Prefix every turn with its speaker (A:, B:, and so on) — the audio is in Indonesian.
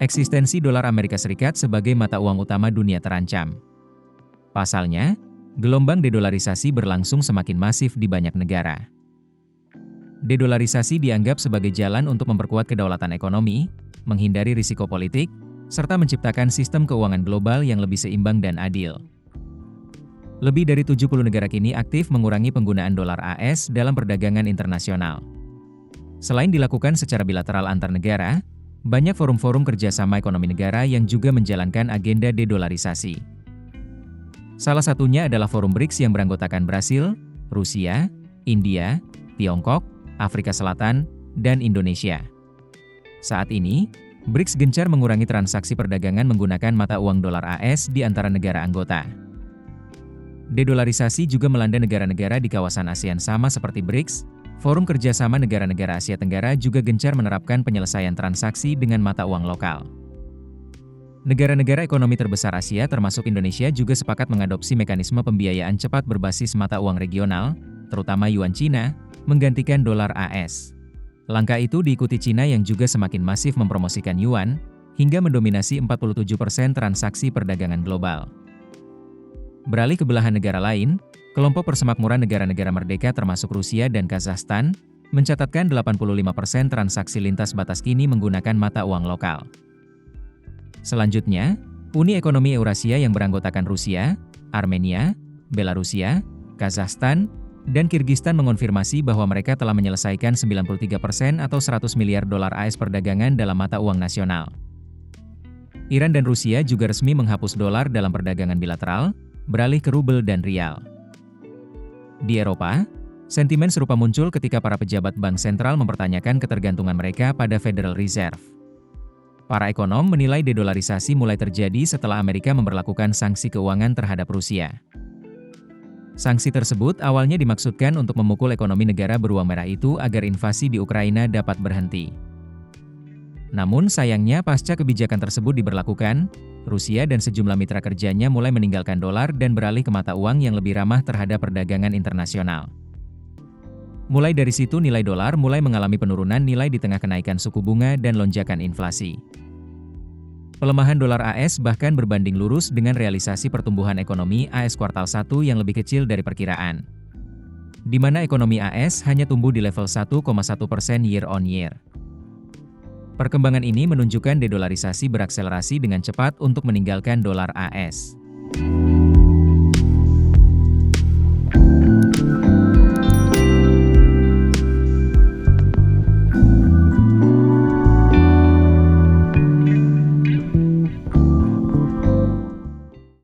A: Eksistensi dolar Amerika Serikat sebagai mata uang utama dunia terancam. Pasalnya, gelombang dedolarisasi berlangsung semakin masif di banyak negara. Dedolarisasi dianggap sebagai jalan untuk memperkuat kedaulatan ekonomi, menghindari risiko politik, serta menciptakan sistem keuangan global yang lebih seimbang dan adil. Lebih dari 70 negara kini aktif mengurangi penggunaan dolar AS dalam perdagangan internasional. Selain dilakukan secara bilateral antar negara, banyak forum-forum kerjasama ekonomi negara yang juga menjalankan agenda dedolarisasi. Salah satunya adalah Forum BRICS yang beranggotakan Brasil, Rusia, India, Tiongkok, Afrika Selatan, dan Indonesia. Saat ini, BRICS gencar mengurangi transaksi perdagangan menggunakan mata uang dolar AS di antara negara anggota. Dedolarisasi juga melanda negara-negara di kawasan ASEAN sama seperti BRICS. Forum Kerjasama Negara-Negara Asia Tenggara juga gencar menerapkan penyelesaian transaksi dengan mata uang lokal. Negara-negara ekonomi terbesar Asia termasuk Indonesia juga sepakat mengadopsi mekanisme pembiayaan cepat berbasis mata uang regional, terutama Yuan Cina, menggantikan dolar AS. Langkah itu diikuti Cina yang juga semakin masif mempromosikan Yuan, hingga mendominasi 47% transaksi perdagangan global. Beralih ke belahan negara lain, kelompok persemakmuran negara-negara merdeka termasuk Rusia dan Kazakhstan, mencatatkan 85% transaksi lintas batas kini menggunakan mata uang lokal. Selanjutnya, Uni Ekonomi Eurasia yang beranggotakan Rusia, Armenia, Belarusia, Kazakhstan, dan Kirgistan mengonfirmasi bahwa mereka telah menyelesaikan 93% atau 100 miliar dolar AS perdagangan dalam mata uang nasional. Iran dan Rusia juga resmi menghapus dolar dalam perdagangan bilateral, beralih ke rubel dan rial. Di Eropa, sentimen serupa muncul ketika para pejabat bank sentral mempertanyakan ketergantungan mereka pada Federal Reserve. Para ekonom menilai dedolarisasi mulai terjadi setelah Amerika memberlakukan sanksi keuangan terhadap Rusia. Sanksi tersebut awalnya dimaksudkan untuk memukul ekonomi negara beruang merah itu agar invasi di Ukraina dapat berhenti. Namun sayangnya pasca kebijakan tersebut diberlakukan, Rusia dan sejumlah mitra kerjanya mulai meninggalkan dolar dan beralih ke mata uang yang lebih ramah terhadap perdagangan internasional. Mulai dari situ nilai dolar mulai mengalami penurunan nilai di tengah kenaikan suku bunga dan lonjakan inflasi. Pelemahan dolar AS bahkan berbanding lurus dengan realisasi pertumbuhan ekonomi AS kuartal 1 yang lebih kecil dari perkiraan, di mana ekonomi AS hanya tumbuh di level 1,1% year on year. Perkembangan ini menunjukkan dedolarisasi berakselerasi dengan cepat untuk meninggalkan dolar AS.